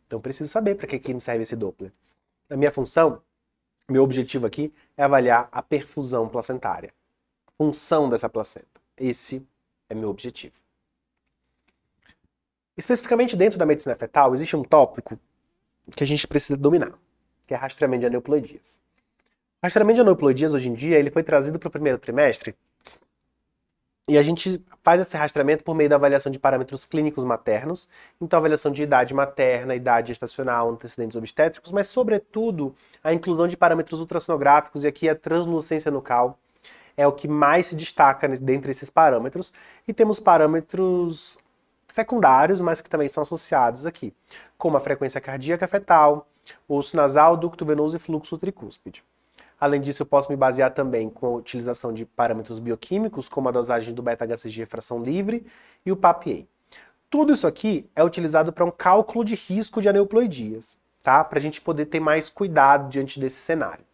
Então preciso saber para que me serve esse Doppler. A minha função, meu objetivo aqui é avaliar a perfusão placentária. Função dessa placenta. Esse é meu objetivo. Especificamente dentro da medicina fetal, existe um tópico que a gente precisa dominar, que é rastreamento de aneuploidias. O rastreamento de aneuploidias, hoje em dia, ele foi trazido para o primeiro trimestre e a gente faz esse rastreamento por meio da avaliação de parâmetros clínicos maternos, então avaliação de idade materna, idade gestacional, antecedentes obstétricos, mas sobretudo a inclusão de parâmetros ultrassonográficos, e aqui a translucência nucal é o que mais se destaca dentre esses parâmetros, e temos parâmetros secundários, mas que também são associados aqui, como a frequência cardíaca fetal, osso nasal, ducto venoso e fluxo tricúspide. Além disso, eu posso me basear também com a utilização de parâmetros bioquímicos, como a dosagem do beta-HCG fração livre e o PAPA. Tudo isso aqui é utilizado para um cálculo de risco de aneuploidias, tá? Para a gente poder ter mais cuidado diante desse cenário.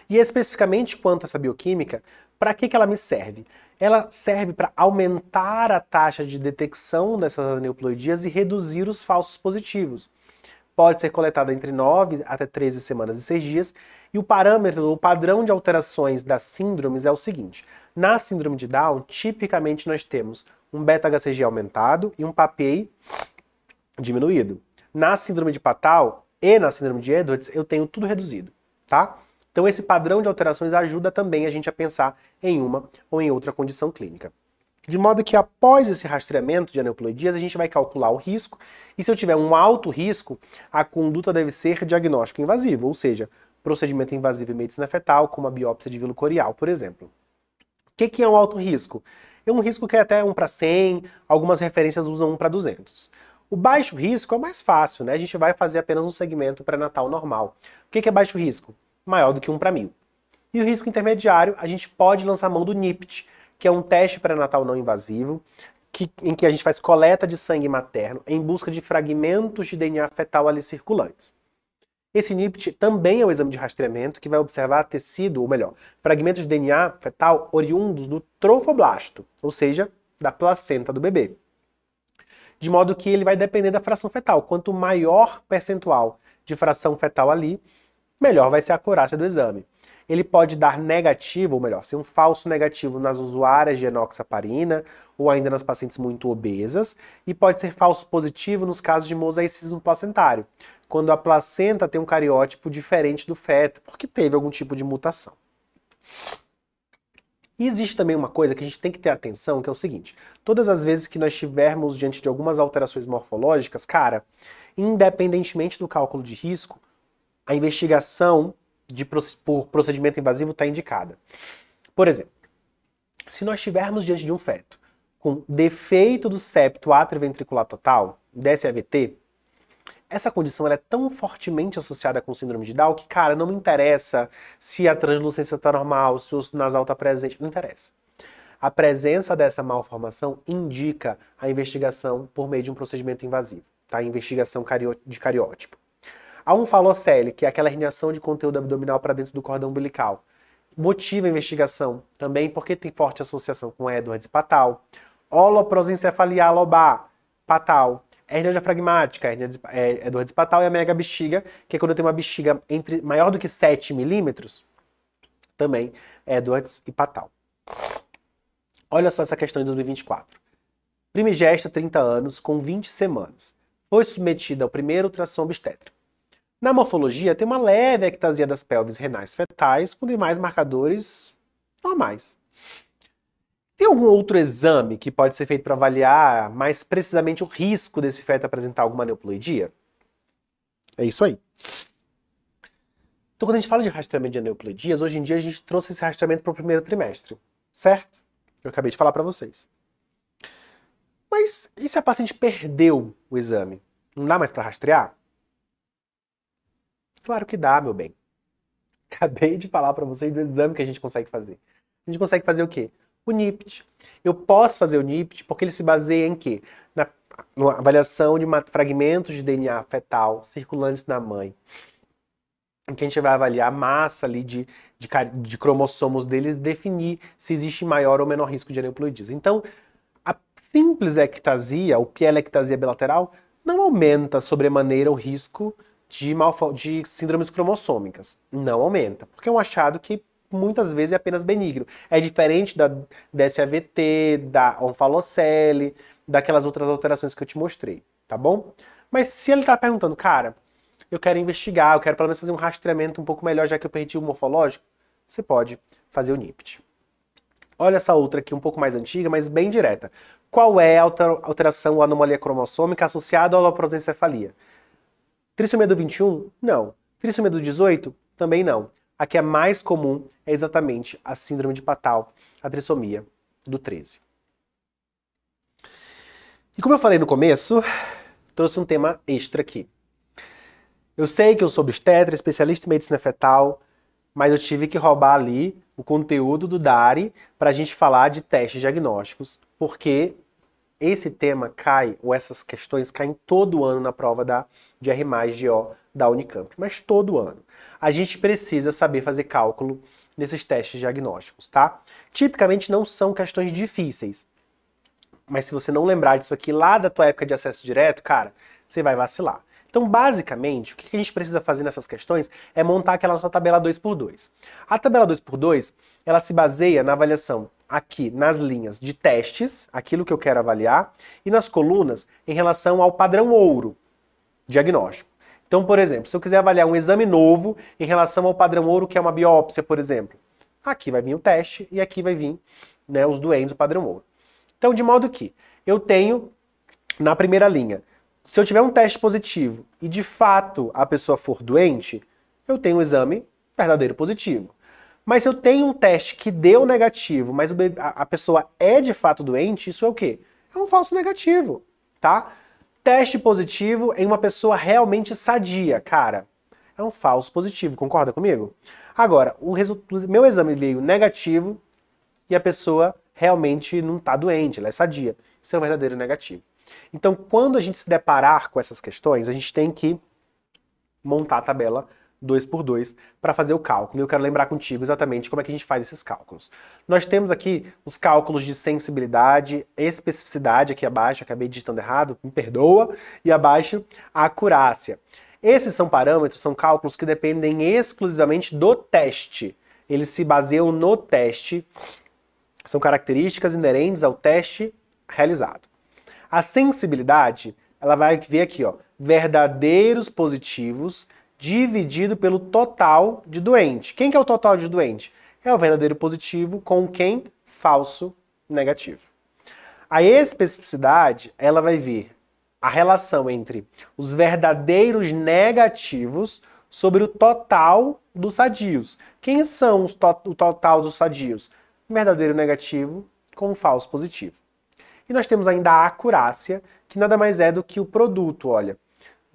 E especificamente quanto a essa bioquímica, para que ela me serve? Ela serve para aumentar a taxa de detecção dessas aneuploidias e reduzir os falsos positivos. Pode ser coletada entre 9 até 13 semanas e 6 dias, e o parâmetro, o padrão de alterações das síndromes é o seguinte. Na síndrome de Down, tipicamente nós temos um beta-HCG aumentado e um PAPA diminuído. Na síndrome de Patau e na síndrome de Edwards, eu tenho tudo reduzido, tá? Então esse padrão de alterações ajuda também a gente a pensar em uma ou em outra condição clínica. De modo que após esse rastreamento de aneuploidias, a gente vai calcular o risco, e se eu tiver um alto risco, a conduta deve ser diagnóstico invasivo, ou seja, procedimento invasivo em medicina fetal, como a biópsia de vilo corial, por exemplo. O que é um alto risco? É um risco que é até 1 para 100, algumas referências usam 1 para 200. O baixo risco é o mais fácil, né? A gente vai fazer apenas um segmento pré-natal normal. O que é baixo risco? Maior do que 1 para 1000. E o risco intermediário, a gente pode lançar mão do NIPT, que é um teste pré-natal não invasivo, em que a gente faz coleta de sangue materno em busca de fragmentos de DNA fetal ali circulantes. Esse NIPT também é um exame de rastreamento que vai observar tecido, ou melhor, fragmentos de DNA fetal oriundos do trofoblasto, ou seja, da placenta do bebê. De modo que ele vai depender da fração fetal. Quanto maior percentual de fração fetal ali, melhor vai ser a acurácia do exame. Ele pode dar negativo, ou melhor, ser um falso negativo nas usuárias de enoxaparina ou ainda nas pacientes muito obesas, e pode ser falso positivo nos casos de mosaicismo placentário, quando a placenta tem um cariótipo diferente do feto, porque teve algum tipo de mutação. E existe também uma coisa que a gente tem que ter atenção, que é o seguinte: todas as vezes que nós estivermos diante de algumas alterações morfológicas, cara, independentemente do cálculo de risco, a investigação por procedimento invasivo está indicada. Por exemplo, se nós estivermos diante de um feto com defeito do septo atrioventricular total, DSAVT, essa condição ela é tão fortemente associada com síndrome de Down que, cara, não me interessa se a translucência está normal, se o osso nasal está presente, não interessa. A presença dessa malformação indica a investigação por meio de um procedimento invasivo, tá? A investigação de cariótipo. Há um falocele, que é aquela herniação de conteúdo abdominal para dentro do cordão umbilical. Motiva a investigação também porque tem forte associação com Edwards e Patau. Holoprosencefalia lobar, Patau. hernia diafragmática, dor epispatal, e a megabexiga, que é quando eu tenho uma bexiga maior do que 7 milímetros, também é dor epispatal. Olha só essa questão em 2024. Primigesta, 30 anos, com 20 semanas. Foi submetida ao primeiro ultrassom obstétrico. Na morfologia, tem uma leve ectasia das pelvis renais fetais, com demais marcadores normais. Tem algum outro exame que pode ser feito para avaliar mais precisamente o risco desse feto apresentar alguma aneuploidia? É isso aí. Então, quando a gente fala de rastreamento de aneuploidias, hoje em dia a gente trouxe esse rastreamento para o primeiro trimestre, certo? Eu acabei de falar para vocês. Mas e se a paciente perdeu o exame? Não dá mais para rastrear? Claro que dá, meu bem. Acabei de falar para vocês do exame que a gente consegue fazer. A gente consegue fazer o quê? O NIPT. Eu posso fazer o NIPT porque ele se baseia em quê? Na avaliação de fragmentos de DNA fetal circulantes na mãe. Em que a gente vai avaliar a massa ali de cromossomos deles e definir se existe maior ou menor risco de aneuploidias. Então, a simples ectasia, ou pielectasia bilateral, não aumenta sobremaneira o risco de síndromes cromossômicas. Não aumenta, porque é um achado que muitas vezes é apenas benigno. É diferente da DSAVT, da onfalocele, daquelas outras alterações que eu te mostrei, tá bom? Mas se ele tá perguntando, cara, eu quero investigar, eu quero pelo menos fazer um rastreamento um pouco melhor, já que eu perdi o morfológico, você pode fazer o NIPT. Olha essa outra aqui, um pouco mais antiga, mas bem direta. Qual é a alteração ou anomalia cromossômica associada à aloprosencefalia? Trissomia do 21? Não. Trissomia do 18? Também não. A que é mais comum é exatamente a síndrome de Patau, a trissomia do 13. E como eu falei no começo, trouxe um tema extra aqui. Eu sei que eu sou obstetra, especialista em medicina fetal, mas eu tive que roubar ali o conteúdo do Dari para a gente falar de testes diagnósticos, porque esse tema cai, ou essas questões caem todo ano na prova de R+GO da Unicamp, mas todo ano. A gente precisa saber fazer cálculo nesses testes diagnósticos, tá? Tipicamente não são questões difíceis, mas se você não lembrar disso aqui lá da tua época de acesso direto, cara, você vai vacilar. Então, basicamente, o que a gente precisa fazer nessas questões é montar aquela nossa tabela 2x2. A tabela 2x2, ela se baseia na avaliação aqui nas linhas de testes, aquilo que eu quero avaliar, e nas colunas em relação ao padrão ouro diagnóstico. Então, por exemplo, se eu quiser avaliar um exame novo em relação ao padrão ouro, que é uma biópsia, por exemplo, aqui vai vir o teste e aqui vai vir, né, os doentes, o padrão ouro. Então, de modo que eu tenho na primeira linha, se eu tiver um teste positivo e de fato a pessoa for doente, eu tenho um exame verdadeiro positivo. Mas se eu tenho um teste que deu negativo, mas a pessoa é de fato doente, isso é o quê? É um falso negativo, tá? Teste positivo em uma pessoa realmente sadia, cara, é um falso positivo, concorda comigo? Agora, o meu exame veio negativo e a pessoa realmente não está doente, ela é sadia. Isso é um verdadeiro negativo. Então, quando a gente se deparar com essas questões, a gente tem que montar a tabela 2x2 para fazer o cálculo. E eu quero lembrar contigo exatamente como é que a gente faz esses cálculos. Nós temos aqui os cálculos de sensibilidade, especificidade aqui abaixo, acabei digitando errado, me perdoa, e abaixo a acurácia. Esses são parâmetros, são cálculos que dependem exclusivamente do teste. Eles se baseiam no teste, são características inerentes ao teste realizado. A sensibilidade, ela vai ver aqui, ó, verdadeiros positivos dividido pelo total de doente. Quem que é o total de doente? É o verdadeiro positivo com quem? Falso negativo. A especificidade, ela vai ver a relação entre os verdadeiros negativos sobre o total dos sadios. Quem são o total dos sadios? Verdadeiro negativo com falso positivo. E nós temos ainda a acurácia, que nada mais é do que o produto, olha.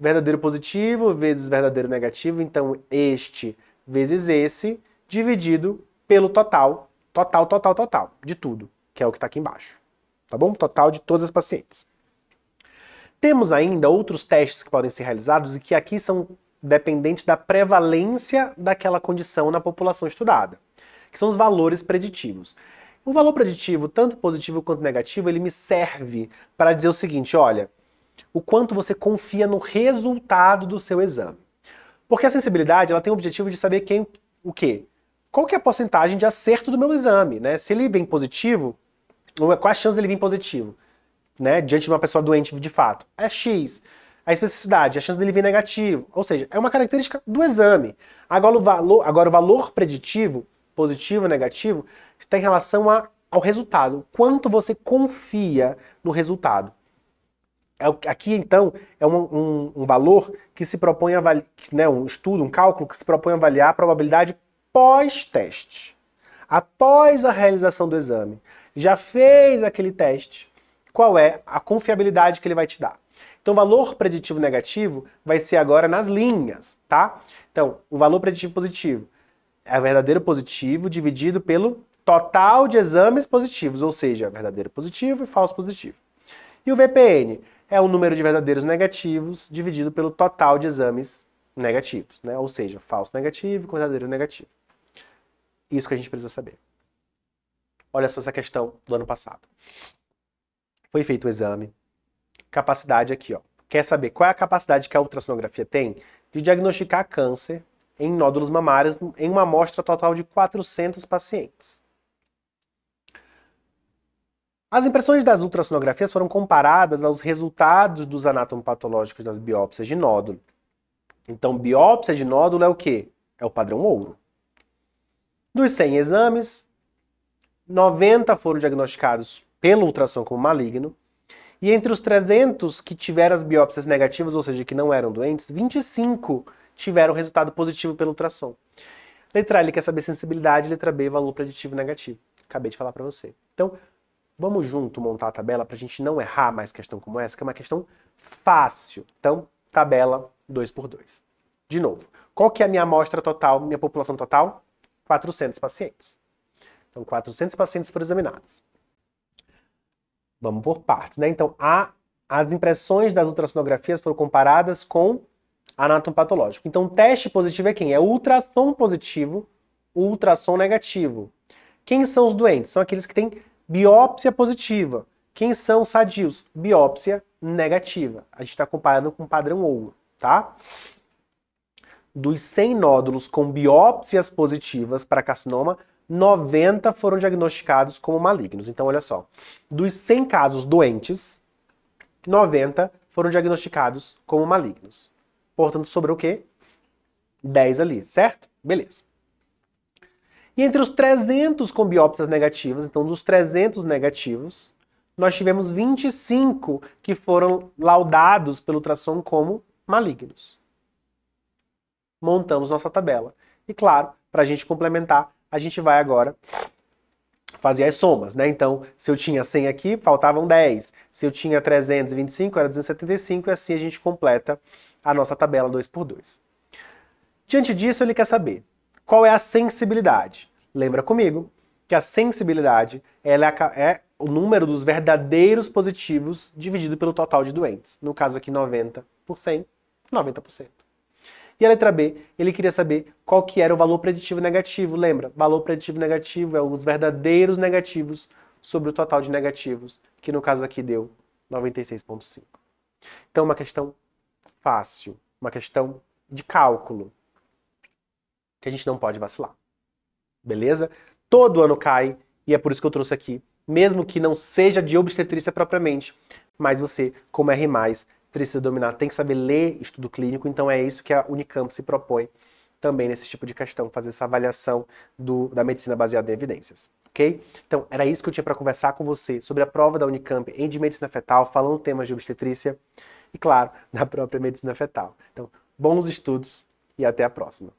Verdadeiro positivo vezes verdadeiro negativo, então este vezes esse, dividido pelo total, de tudo, que é o que está aqui embaixo. Tá bom? Total de todas as pacientes. Temos ainda outros testes que podem ser realizados e que aqui são dependentes da prevalência daquela condição na população estudada, que são os valores preditivos. O valor preditivo, tanto positivo quanto negativo, ele me serve para dizer o seguinte, olha, o quanto você confia no resultado do seu exame. Porque a sensibilidade, ela tem o objetivo de saber o quê? Qual que é a porcentagem de acerto do meu exame, né? Se ele vem positivo, qual a chance dele vir positivo, né? Diante de uma pessoa doente de fato? É X. A especificidade, a chance dele vir negativo. Ou seja, é uma característica do exame. Agora o valor preditivo, positivo ou negativo, está em relação ao resultado. Quanto você confia no resultado. Aqui, então, é um valor que se propõe a avaliar, né, um estudo, um cálculo que se propõe a avaliar a probabilidade pós-teste. Após a realização do exame. Já fez aquele teste, qual é a confiabilidade que ele vai te dar? Então, o valor preditivo negativo vai ser agora nas linhas, tá? Então, o valor preditivo positivo é verdadeiro positivo dividido pelo total de exames positivos, ou seja, verdadeiro positivo e falso positivo. E o VPN é o número de verdadeiros negativos dividido pelo total de exames negativos, né? Ou seja, falso negativo com verdadeiro negativo. Isso que a gente precisa saber. Olha só essa questão do ano passado. Foi feito o exame. Capacidade aqui, ó. Quer saber qual é a capacidade que a ultrassonografia tem de diagnosticar câncer em nódulos mamários em uma amostra total de 400 pacientes? As impressões das ultrassonografias foram comparadas aos resultados dos anatomopatológicos das biópsias de nódulo. Então, biópsia de nódulo é o quê? É o padrão ouro. Dos 100 exames, 90 foram diagnosticados pelo ultrassom como maligno, e entre os 300 que tiveram as biópsias negativas, ou seja, que não eram doentes, 25 tiveram resultado positivo pelo ultrassom. Letra A, ele quer saber sensibilidade, letra B, valor preditivo negativo. Acabei de falar para você. Então, vamos junto montar a tabela para a gente não errar mais questão como essa, que é uma questão fácil. Então, tabela 2×2. De novo, qual que é a minha amostra total, minha população total? 400 pacientes. Então, 400 pacientes foram examinados. Vamos por partes, né? Então, as impressões das ultrassonografias foram comparadas com anatomopatológico. Então, o teste positivo é quem? É ultrassom positivo, ultrassom negativo. Quem são os doentes? São aqueles que têm biópsia positiva. Quem são os sadios? Biópsia negativa. A gente está comparando com o padrão ouro, tá? Dos 100 nódulos com biópsias positivas para carcinoma, 90 foram diagnosticados como malignos. Então, olha só. Dos 100 casos doentes, 90 foram diagnosticados como malignos. Portanto, sobrou o quê? 10 ali, certo? Beleza. E entre os 300 com biópsias negativas, então dos 300 negativos, nós tivemos 25 que foram laudados pelo ultrassom como malignos. Montamos nossa tabela. E claro, para a gente complementar, a gente vai agora fazer as somas, né? Então, se eu tinha 100 aqui, faltavam 10. Se eu tinha 325, era 275, e assim a gente completa a nossa tabela 2×2. Diante disso, ele quer saber qual é a sensibilidade. Lembra comigo que a sensibilidade ela é o número dos verdadeiros positivos dividido pelo total de doentes. No caso aqui, 90 por 100, 90%. E a letra B, ele queria saber qual que era o valor preditivo negativo. Lembra? Valor preditivo negativo é os verdadeiros negativos sobre o total de negativos, que no caso aqui deu 96,5. Então, uma questão fácil, uma questão de cálculo, que a gente não pode vacilar. Beleza? Todo ano cai, e é por isso que eu trouxe aqui, mesmo que não seja de obstetrícia propriamente, mas você, como R+, precisa dominar, tem que saber ler estudo clínico, então é isso que a Unicamp se propõe também nesse tipo de questão, fazer essa avaliação da medicina baseada em evidências, ok? Então, era isso que eu tinha para conversar com você sobre a prova da Unicamp em de medicina fetal, falando temas de obstetrícia e, claro, da própria medicina fetal. Então, bons estudos e até a próxima.